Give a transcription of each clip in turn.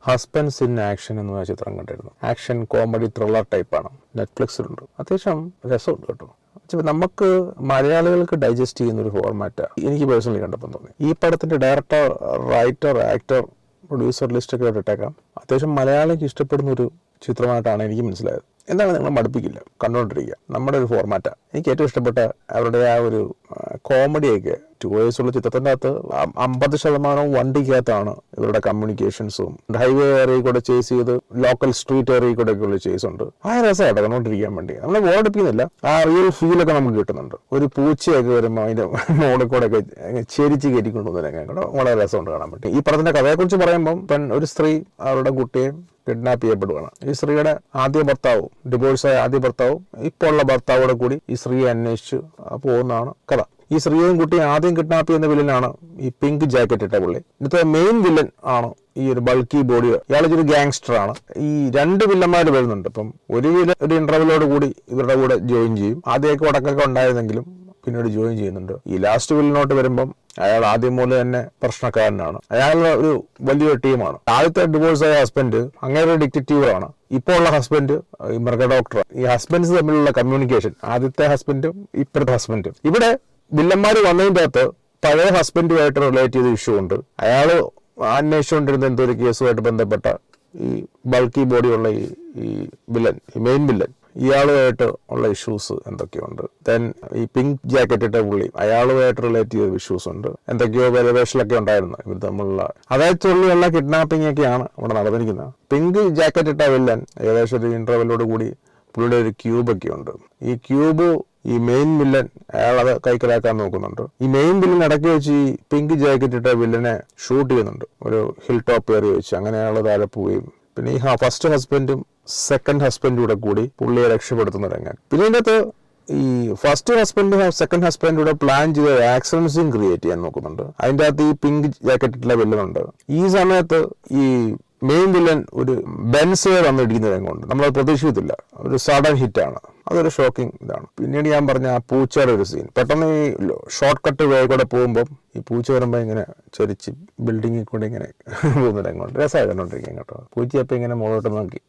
Husbands in action എന്ന ചിത്രം കണ്ടിരുന്നു. ആക്ഷൻ കോമഡി ത്രില്ലർ ടൈപ്പാണ്, നെറ്റ്ഫ്ലിക്സിലുണ്ട്. അത്യാവശ്യം രസമുണ്ട് കേട്ടോ. നമുക്ക് മലയാളികൾക്ക് ഡൈജസ്റ്റ് ചെയ്യുന്ന ഒരു ഫോർമാറ്റാണ് എനിക്ക് പേഴ്സണലി കണ്ടപ്പോൾ തോന്നി. ഈ പടത്തിന്റെ ഡയറക്ടർ, റൈറ്റർ, ആക്ടർ, പ്രൊഡ്യൂസർ ലിസ്റ്റൊക്കെ ഇട്ടേക്കാം. അത്യാവശ്യം മലയാളിക്ക് ഇഷ്ടപ്പെടുന്ന ഒരു ചിത്രമായിട്ടാണ് എനിക്ക് മനസ്സിലായത്. എന്താണ്, നിങ്ങൾ മടുപ്പിക്കില്ല, കണ്ടുകൊണ്ടിരിക്കുക. നമ്മുടെ ഒരു ഫോർമാറ്റാണ്. എനിക്ക് ഏറ്റവും ഇഷ്ടപ്പെട്ട അവരുടെ ആ ഒരു കോമഡിയൊക്കെ. 2 വയസ്സുള്ള ചിത്രത്തിൻ്റെ അകത്ത് 50% വണ്ടിക്കകത്താണ് ഇവരുടെ കമ്മ്യൂണിക്കേഷൻസും. ഹൈവേ ഏറിയ കൂടെ ചേസ് ചെയ്ത് ലോക്കൽ സ്ട്രീറ്റ് ഏറിയ കൂടെ ഒക്കെ ഉള്ള ചേസ് ഉണ്ട്. ആ രസമായിട്ട് കണ്ടുകൊണ്ടിരിക്കാൻ വേണ്ടി നമ്മളെ ബോറടിപ്പിക്കുന്നില്ല. ആ റിയൽ ഫീലൊക്കെ നമുക്ക് കിട്ടുന്നുണ്ട്. ഒരു പൂച്ചയൊക്കെ വരുമ്പോൾ അതിന്റെ മോളിൽ കൂടെ ഒക്കെ ചെരിച്ച് കയറ്റിക്കൊണ്ടുവന്നതിനൊക്കെ കൂടെ വളരെ രസമുണ്ട് കാണാൻ പറ്റും. ഈ പടത്തിന്റെ കഥയെക്കുറിച്ച് പറയുമ്പം ഒരു സ്ത്രീ അവരുടെ കുട്ടിയെ കിഡ്നാപ്പ് ചെയ്യപ്പെടുകയാണ്. ഈ സ്ത്രീയുടെ ആദ്യ ഭർത്താവും, ഡിവോഴ്സായ ആദ്യ ഭർത്താവും ഇപ്പോൾ ഉള്ള ഭർത്താവോടെ കൂടി ഈ സ്ത്രീയെ അന്വേഷിച്ച് പോകുന്നതാണ് കഥ. ഈ സ്ത്രീയും കുട്ടിയെ ആദ്യം കിഡ്നാപ്പ് ചെയ്യുന്ന വില്ലനാണ് ഈ പിങ്ക് ജാക്കറ്റ് ഇട്ട പുള്ളി. ഇന്നത്തെ മെയിൻ വില്ലൻ ആണ് ഈ ഒരു ബൾക്കി ബോഡി. ഇയാളൊരു ഗാങ്സ്റ്റർ ആണ്. ഈ 2 വില്ലന്മാർ വരുന്നുണ്ട്. ഇപ്പം ഒരു വില്ലൻ ഒരു ഇന്റർവ്യൂലോട് കൂടി ഇവരുടെ കൂടെ ജോയിൻ ചെയ്യും. ആദ്യമൊക്കെ ഉടക്കൊക്കെ ഉണ്ടായിരുന്നെങ്കിലും പിന്നീട് ജോയിൻ ചെയ്യുന്നുണ്ട്. ഈ ലാസ്റ്റ് വില്ലനോട്ട് വരുമ്പം അയാൾ ആദ്യം മുതൽ തന്നെ പ്രശ്നക്കാരനാണ്. അയാളുടെ ഒരു വലിയൊരു ടീമാണ്. ആദ്യത്തെ ഡിവോഴ്സായ ഹസ്ബൻഡ് അങ്ങനെ ഡിറ്റക്റ്റീവാണ്. ഇപ്പോൾ ഉള്ള ഹസ്ബൻഡ് ഈ മൃഗ ഡോക്ടർ. ഈ ഹസ്ബൻഡ്സ് തമ്മിലുള്ള കമ്മ്യൂണിക്കേഷൻ, ആദ്യത്തെ ഹസ്ബൻഡും ഇപ്പോഴത്തെ ഹസ്ബൻഡും. ഇവിടെ വില്ലന്മാർ വന്നതിൻ്റെ അകത്ത് പഴയ ഹസ്ബൻഡുമായിട്ട് റിലേറ്റ് ചെയ്ത ഇഷ്യൂ ഉണ്ട്. അയാൾ അന്വേഷിച്ചുകൊണ്ടിരുന്ന എന്തൊരു കേസുമായിട്ട് ബന്ധപ്പെട്ട ഈ ബൾക്കി ബോഡിയുള്ള ഈ വില്ലൻ, ഈ മെയിൻ വില്ലൻ, ഇയാളുമായിട്ട് ഉള്ള ഇഷ്യൂസ് എന്തൊക്കെയുണ്ട്. ദെൻ ഈ പിങ്ക് ജാക്കറ്റ് ഇട്ട പുള്ളി, അയാളുമായിട്ട് റിലേറ്റ് ചെയ്ത ഇഷ്യൂസ് ഉണ്ട്. എന്തൊക്കെയോ വെലവേഷലൊക്കെ ഉണ്ടായിരുന്നു ഇവർ തമ്മിലുള്ള. അതായത് ചൊല്ലിയുള്ള കിഡ്നാപ്പിംഗ് ഒക്കെയാണ് ഇവിടെ നടന്നിരിക്കുന്നത്. പിങ്ക് ജാക്കറ്റ് ഇട്ട വില്ലൻ ഏകദേശം ഒരു ഇന്റർവെല്ലോട് കൂടി പുള്ളിയുടെ ഒരു ക്യൂബൊക്കെ ഉണ്ട്. ഈ ക്യൂബ് ഈ മെയിൻ വില്ലൻ അയാളത് കൈക്കലാക്കാൻ നോക്കുന്നുണ്ട്. ഈ മെയിൻ വില്ലൻ ഇടയ്ക്ക് വെച്ച് ഈ പിങ്ക് ജാക്കറ്റ് ഇട്ട വില്ലനെ ഷൂട്ട് ചെയ്യുന്നുണ്ട് ഒരു ഹിൽ ടോപ്പ് ഏറിയ വെച്ച്. അങ്ങനെ അയാൾ താഴെ പോവുകയും പിന്നെ ഈ ഫസ്റ്റ് ഹസ്ബൻഡും സെക്കൻഡ് ഹസ്ബൻഡും കൂടെ കൂടി പുള്ളിയെ രക്ഷപ്പെടുത്തുന്ന രംഗം. പിന്നെ ഇതിൻ്റെ അകത്ത് ഈ ഫസ്റ്റ് ഹസ്ബൻഡും സെക്കൻഡ് ഹസ്ബൻഡും കൂടെ പ്ലാൻ ചെയ്ത ആക്സിഡൻസും ക്രിയേറ്റ് ചെയ്യാൻ നോക്കുന്നുണ്ട്. അതിൻ്റെ അകത്ത് ഈ പിങ്ക് ജാക്കറ്റിലെ വില്ലനുണ്ട്. ഈ സമയത്ത് ഈ മെയിൻ വില്ലൻ ഒരു ബെൻസ് വന്നിടിക്കുന്ന രംഗമുണ്ട്. നമ്മളത് പ്രതീക്ഷിക്കത്തില്ല. ഒരു സഡൻ ഹിറ്റാണ്. അതൊരു ഷോക്കിംഗ് ഇതാണ്. പിന്നീട് ഞാൻ പറഞ്ഞ ആ പൂച്ചയുടെ ഒരു സീൻ, പെട്ടെന്ന് ഈ ഷോർട്ട് കട്ട് വേ കൂടെ പോകുമ്പം ഈ പൂച്ച വരുമ്പോൾ ഇങ്ങനെ ചരിച്ച് ബിൽഡിങ്ങിൽ കൂടെ ഇങ്ങനെ പോകുന്ന രംഗമുണ്ട്. രസമായി കണ്ടോണ്ടിരിക്കാൻ കേട്ടോ. പൂച്ചയപ്പം ഇങ്ങനെ മുകളോട്ട് നോക്കി.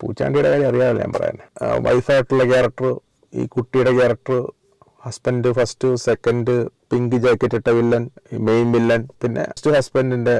പൂച്ചാണ്ടിയുടെ കാര്യം അറിയാമല്ലോ ഞാൻ പറയാൻ. വൈഫായിട്ടുള്ള ക്യാരക്ടർ, ഈ കുട്ടിയുടെ character, husband first, second pink jacket ഇട്ട വില്ലൻ, മെയിൻ വില്ലൻ, പിന്നെ ഫസ്റ്റ് ഹസ്ബൻഡിന്റെ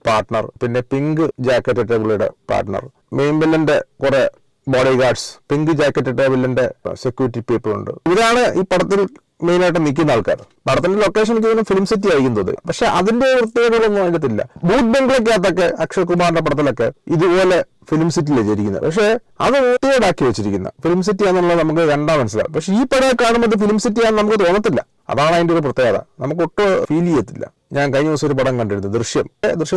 പാർട്ട്ണർ, പിന്നെ പിങ്ക് ജാക്കറ്റ് ഇട്ട പുള്ളിയുടെ പാർട്ട്ണർ, മെയിൻ വില്ലന്റെ കുറെ ബോഡി ഗാർഡ്സ്, പിങ്ക് ജാക്കറ്റ് ഇട്ട വില്ലന്റെ സെക്യൂരിറ്റി പീപ്പിൾ ഉണ്ട്. ഇവരാണ് ഈ പടത്തിൽ മെയിനായിട്ട് നിൽക്കുന്ന ആൾക്കാർ. പടത്തിന്റെ ലൊക്കേഷൻ എനിക്ക് ഫിലിം സിറ്റി ആയിരിക്കുന്നത്. പക്ഷെ അതിന്റെ പ്രത്യേകതകളൊന്നും അതിനകത്തില്ല. ബൂത്ത് ബംഗ്ലയ്ക്കകത്തൊക്കെ അക്ഷയ് കുമാറിന്റെ പടത്തിലൊക്കെ ഇതുപോലെ ഫിലിം സിറ്റിയിലാണ് ചെയ്തിരിക്കുന്നത്. പക്ഷെ അത് വൃത്തികേടാക്കി വെച്ചിരിക്കുന്ന ഫിലിം സിറ്റി ആണെന്നുള്ളത് നമുക്ക് കണ്ടാൽ മനസ്സിലാവും. പക്ഷെ ഈ പടം കാണുമ്പോൾ ഫിലിം സിറ്റി ആണെന്ന് നമുക്ക് തോന്നത്തില്ല. അതാണ് അതിന്റെ ഒരു പ്രത്യേകത. നമുക്ക് ഒട്ടും ഫീൽ ചെയ്യത്തില്ല. ഞാൻ കഴിഞ്ഞ ദിവസം ഒരു പടം കണ്ടിരുന്നു, ദൃശ്യം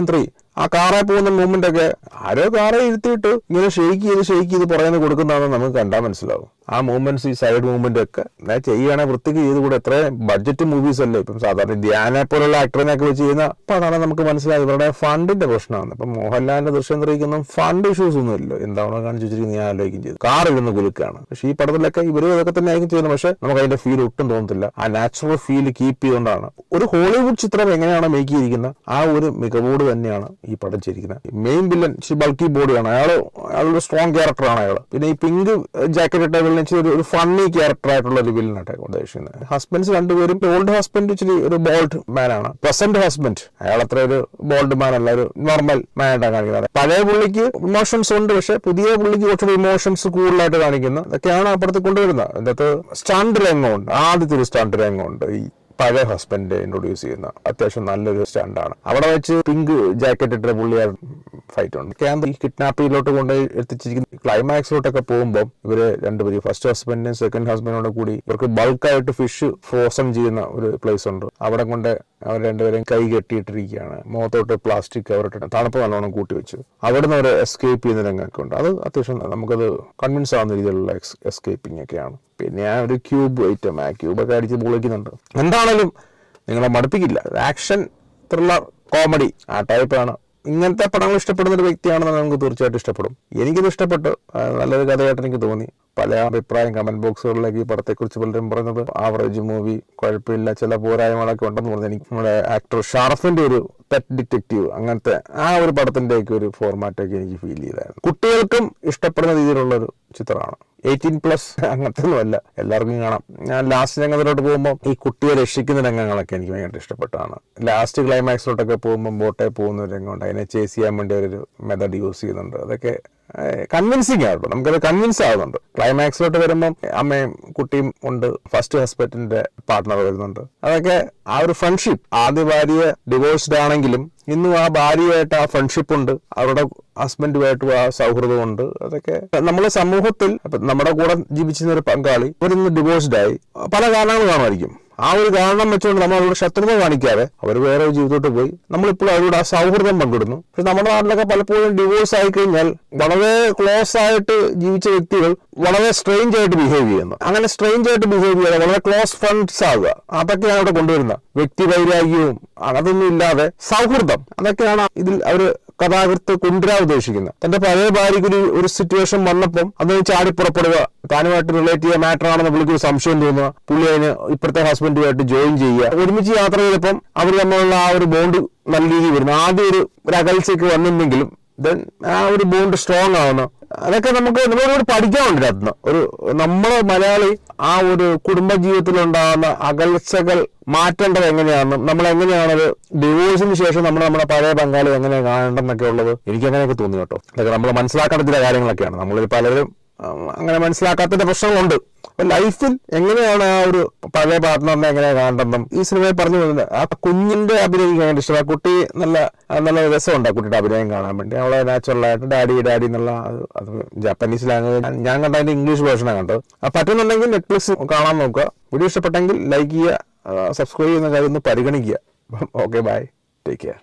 3. ആ കാറെ പോകുന്ന മൂവ്മെന്റ് ഒക്കെ ആരോ കാറെ ഇരുത്തിയിട്ട് ഇങ്ങനെ ഷെയ്ക്ക് ചെയ്ത് പുറകെ കൊടുക്കുന്നതാണെന്ന് നമുക്ക് കണ്ടാൽ മനസ്സിലാവും. ആ മൂവ്മെന്റ്സ്, ഈ സൈഡ് മൂവ്മെന്റ് ഒക്കെ ചെയ്യുകയാണെങ്കിൽ വൃത്തിക്ക് ചെയ്ത് കൂടെ. എത്ര ബഡ്ജറ്റ് മൂവീസ് അല്ലേ ഇപ്പം സാധാരണ ധ്യാനെ പോലുള്ള ആക്ടറിനെയൊക്കെ വെച്ച് ചെയ്യുന്ന. അപ്പൊ അതാണ് നമുക്ക് മനസ്സിലായത് ഇവരുടെ ഫണ്ടിന്റെ പ്രശ്നമാണ്. ഇപ്പം മോഹൻലാലിന്റെ ദൃശ്യം 3 ഫണ്ട് ഇഷ്യൂസ് ഒന്നും ഇല്ലല്ലോ. എന്താണോ കാണിച്ചു വെച്ചിരിക്കുന്നത് ഞാൻ ആലോചിക്കും ചെയ്തു. കാറിരുന്ന് കുലുക്കാണ്. പക്ഷെ ഈ പടത്തിലൊക്കെ ഇവരും അതൊക്കെ തന്നെ ആയിരിക്കും ചെയ്യുന്നത്. പക്ഷെ നമുക്ക് അതിന്റെ ഫീൽ ഒട്ടും തോന്നത്തില്ല. ആ നാച്ചുറൽ ഫീൽ കീപ്പ് ചെയ്തുകൊണ്ടാണ് ഒരു ഹോളിവുഡ് ചിത്രം എങ്ങനെയാണ് മേക്ക് ചെയ്തിരിക്കുന്നത് ആ ഒരു മികവോട് തന്നെയാണ് ഈ പടം ചെയ്തിരിക്കുന്നത്. മെയിൻ വില്ലൻ ബൾക്കി ബോഡിയാണ്. അയാളൊരു സ്ട്രോങ് ക്യാരക്ടറാണ് അയാൾ. പിന്നെ ഈ പിങ്ക് ജാക്കറ്റ് ഇട്ട വില്ലൻ ഒരു ഫണ്ണി ക്യാരക്ടർ ആയിട്ടുള്ള ഒരു വില്ലനായിട്ട് ഉദ്ദേശിക്കുന്നത്. ഹസ്ബൻഡ്സ് രണ്ടുപേരും, ഓൾഡ് ഹസ്ബൻഡ് ഇച്ചിരി ഒരു ബോൾഡ് മാൻ ആണ്. പ്രസന്റ് ഹസ്ബൻഡ് അയാൾ അത്ര ഒരു ബോൾഡ് മാൻ അല്ല, ഒരു നോർമൽ മാൻ ആയിട്ടാണ് കാണിക്കുന്നത്. പഴയ പുള്ളിക്ക് ഇമോഷൻസ് ഉണ്ട്, പക്ഷെ പുതിയ പുള്ളിക്ക് കുറച്ചുകൂടി ഇമോഷൻസ് കൂടുതലായിട്ട് കാണിക്കുന്നത് ഇതൊക്കെയാണ് അപ്പുറത്ത് കൊണ്ടുവരുന്നത്. ഇതിനകത്ത് സ്റ്റണ്ട് രംഗമുണ്ട്. ആദ്യത്തെ ഒരു സ്റ്റണ്ട് രംഗമുണ്ട്. ഈ പഴയ ഹസ്ബൻഡ് ഇൻട്രൊഡ്യൂസ് ചെയ്യുന്ന അത്യാവശ്യം നല്ലൊരു സ്റ്റാൻഡാണ്. അവിടെ വെച്ച് പിങ്ക് ജാക്കറ്റ് ഇട്ട പുള്ളിയാർ ഫൈറ്റ് ഉണ്ട്. ഈ കിഡ്നാപ്പിങ്ങിലോട്ട് കൊണ്ടുപോയി എത്തിച്ചിരിക്കുന്ന ക്ലൈമാക്സിലോട്ടൊക്കെ പോകുമ്പോൾ ഇവര് രണ്ടുപേരും, ഫസ്റ്റ് ഹസ്ബൻഡും സെക്കൻഡ് ഹസ്ബൻഡിനോട് കൂടി ഇവർക്ക് ബൾക്കായിട്ട് ഫിഷ് ഫ്രോസൺ ചെയ്യുന്ന ഒരു പ്ലേസ് ഉണ്ട്. അവിടെ കൊണ്ട് അവർ രണ്ടുപേരും കൈ കെട്ടിയിട്ടിരിക്കുകയാണ്. മുഖത്തോട്ട് പ്ലാസ്റ്റിക് കവറിട്ട് തണുപ്പ് നല്ലോണം കൂട്ടി വെച്ചു. അവിടുന്ന് അവർ എസ്കേപ്പ് ചെയ്യുന്ന രംഗമൊക്കെ ഉണ്ട്. അത് അത്യാവശ്യം നമുക്കത് കൺവിൻസ് ആവുന്ന രീതിയിലുള്ള എസ്കേപ്പിംഗ് ഒക്കെയാണ്. പിന്നെ ആ ഒരു ക്യൂബ് ഐറ്റം, ആ ക്യൂബൊക്കെ അടിച്ച് പൊളിക്കുന്നുണ്ട്. എന്താണേലും നിങ്ങളെ മടുപ്പിക്കില്ല. ആക്ഷൻ, ത്രില്ലർ, കോമഡി ആ ടൈപ്പാണ്. ഇങ്ങനത്തെ പടങ്ങൾ ഇഷ്ടപ്പെടുന്ന ഒരു വ്യക്തിയാണെന്ന് നമുക്ക് തീർച്ചയായിട്ടും ഇഷ്ടപ്പെടും. എനിക്കിത് ഇഷ്ടപ്പെട്ടു. നല്ലൊരു കഥയായിട്ട് എനിക്ക് തോന്നി. പല അഭിപ്രായം കമന്റ് ബോക്സുകളിലേക്ക് ഈ പടത്തെക്കുറിച്ച് പലരും പറഞ്ഞത് ആവറേജ് മൂവി, കുഴപ്പമില്ല, ചില പോരായ്മകളൊക്കെ ഉണ്ടെന്ന് പറഞ്ഞു. എനിക്ക് നമ്മുടെ ആക്ടർ ഷാറഫിന്റെ ഒരു പെറ്റ് ഡിറ്റക്റ്റീവ് അങ്ങനത്തെ ആ ഒരു പടത്തിന്റെയൊക്കെ ഒരു ഫോർമാറ്റൊക്കെ എനിക്ക് ഫീൽ ചെയ്തായിരുന്നു. കുട്ടികൾക്കും ഇഷ്ടപ്പെടുന്ന രീതിയിലുള്ളൊരു ചിത്രമാണ്. 18+ അങ്ങനത്തെ ഒന്നുമല്ല, എല്ലാവർക്കും കാണാം. ഞാൻ ലാസ്റ്റ് രംഗത്തിലോട്ട് പോകുമ്പോൾ ഈ കുട്ടിയെ രക്ഷിക്കുന്ന രംഗങ്ങളൊക്കെ എനിക്ക് ഭയങ്കര ഇഷ്ടപ്പെട്ടതാണ്. ലാസ്റ്റ് ക്ലൈമാക്സിലോട്ടൊക്കെ പോകുമ്പോൾ ബോട്ടേ പോകുന്ന ഒരു രംഗമുണ്ട്, അതിനെ ചേസ് ചെയ്യാൻ വേണ്ടി ഒരു മെത്തഡ് യൂസ് ചെയ്യുന്നുണ്ട്. അതൊക്കെ കൺവിൻസിങ് ആണ്. നമുക്കത് കൺവിൻസ് ആവുന്നുണ്ട്. ക്ലൈമാക്സിലോട്ട് വരുമ്പം അമ്മയും കുട്ടിയും ഉണ്ട്, ഫസ്റ്റ് ഹസ്ബൻഡിന്റെ പാർട്ട്ണർ വരുന്നുണ്ട്. അതൊക്കെ ആ ഒരു ഫ്രണ്ട്ഷിപ്പ്, ആദ്യ ഭാര്യ ഡിവോഴ്സ്ഡ് ആണെങ്കിലും ഇന്നും ആ ഭാര്യയായിട്ട് ആ ഫ്രണ്ട്ഷിപ്പ് ഉണ്ട്, അവരുടെ ഹസ്ബൻഡുമായിട്ടും ആ സൗഹൃദമുണ്ട്. അതൊക്കെ നമ്മുടെ സമൂഹത്തിൽ നമ്മുടെ കൂടെ ജീവിച്ചിരുന്ന ഒരു പങ്കാളി അവരിന്ന് ഡിവോഴ്സ്ഡ് ആയി, പല കാരണങ്ങൾ കാണുമായിരിക്കും. ആ ഒരു കാരണം വെച്ചുകൊണ്ട് നമ്മൾ അവരുടെ ശത്രുത കാണിക്കാതെ അവർ വേറെ ഒരു ജീവിതത്തോട്ട് പോയി നമ്മളിപ്പോൾ അവരുടെ ആ സൗഹൃദം പങ്കിടുന്നു. പക്ഷെ നമ്മുടെ നാട്ടിലൊക്കെ പലപ്പോഴും ഡിവോഴ്സ് ആയി കഴിഞ്ഞാൽ വളരെ ക്ലോസ് ആയിട്ട് ജീവിച്ച വ്യക്തികൾ വളരെ സ്ട്രേഞ്ച് ആയിട്ട് ബിഹേവ് ചെയ്യുന്നു. അങ്ങനെ സ്ട്രേഞ്ച് ആയിട്ട് ബിഹേവ് ചെയ്യാതെ വളരെ ക്ലോസ് ഫ്രണ്ട്സ് ആവുക, അതൊക്കെയാണ് അവിടെ കൊണ്ടുവരുന്നത്. വ്യക്തി വൈരാഗ്യവും അതൊന്നും ഇല്ലാതെ സൗഹൃദം, അതൊക്കെയാണ് ഇതിൽ അവർ കഥാകൃത്ത് കൊണ്ടുവരാൻ ഉദ്ദേശിക്കുന്നത്. തന്റെ പഴയ ഭാര്യയ്ക്ക് ഒരു സിറ്റുവേഷൻ വന്നപ്പം അതിന് ചാടിപ്പുറപ്പെടുക, താനുമായിട്ട് റിലേറ്റ് ചെയ്യാൻ മാറ്റർ ആണെന്ന് പുള്ളിക്കൊരു സംശയം തോന്നുക, പുള്ളി അതിന് ഇപ്പോഴത്തെ ഹസ്ബൻഡുമായിട്ട് ജോയിൻ ചെയ്യുക, ഒരുമിച്ച് യാത്ര ചെയ്തപ്പം അവർ തമ്മിലുള്ള ആ ഒരു ബോണ്ട് നല്ല രീതിയിൽ വരുന്നു. ആദ്യം ഒരു അകൽച്ചയ്ക്ക് വന്നിരുന്നെങ്കിലും ദെൻ ആ ഒരു ബോണ്ട് സ്ട്രോങ് ആവുന്നു. അതൊക്കെ നമ്മളോട് പഠിക്കാനുണ്ട്. അതിന് നമ്മള് മലയാളി ആ ഒരു കുടുംബ ജീവിതത്തിലുണ്ടാകുന്ന അകൽച്ചകൾ മാറ്റേണ്ടത് എങ്ങനെയാണെന്നും നമ്മൾ എങ്ങനെയാണത് ഡിവോഴ്സിന് ശേഷം നമ്മുടെ പഴയ പങ്കാളി എങ്ങനെ കാണേണ്ടെന്നൊക്കെ ഉള്ളത് എനിക്ക് അങ്ങനെയൊക്കെ തോന്നി കേട്ടോ. അതൊക്കെ നമ്മൾ മനസ്സിലാക്കേണ്ട ചില കാര്യങ്ങളൊക്കെയാണ്. നമ്മളിൽ പലരും അങ്ങനെ മനസ്സിലാക്കാത്തതിന്റെ പ്രശ്നങ്ങളുണ്ട്. അപ്പൊ ലൈഫിൽ എങ്ങനെയാണ് ആ ഒരു പഴയ പാർട്ട്ണറിനെ എങ്ങനെ കാണണ്ടെന്നും ഈ സിനിമയിൽ പറഞ്ഞു പോകുന്നത്. ആ കുഞ്ഞിന്റെ അഭിനയം ഭയങ്കര ഇഷ്ടം. ആ കുട്ടി നല്ല രസമുണ്ട് ആ കുട്ടിയുടെ അഭിനയം കാണാൻ വേണ്ടി. അവളെ നാച്ചുറലായിട്ട് ഡാഡി എന്നുള്ള അത് ജാപ്പനീസ് ലാംഗ്വേജ്, ഞാൻ കണ്ട അതിന്റെ ഇംഗ്ലീഷ് വേർഷനാണ് കണ്ടത്. പറ്റുന്നുണ്ടെങ്കിൽ നെറ്റ്ഫ്ലിക്സ് കാണാൻ നോക്കുക. വീഡിയോ ഇഷ്ടപ്പെട്ടെങ്കിൽ ലൈക്ക് ചെയ്യുക, സബ്സ്ക്രൈബ് ചെയ്യുന്ന കാര്യം ഒന്ന് പരിഗണിക്കുക. Okay, bye, take care.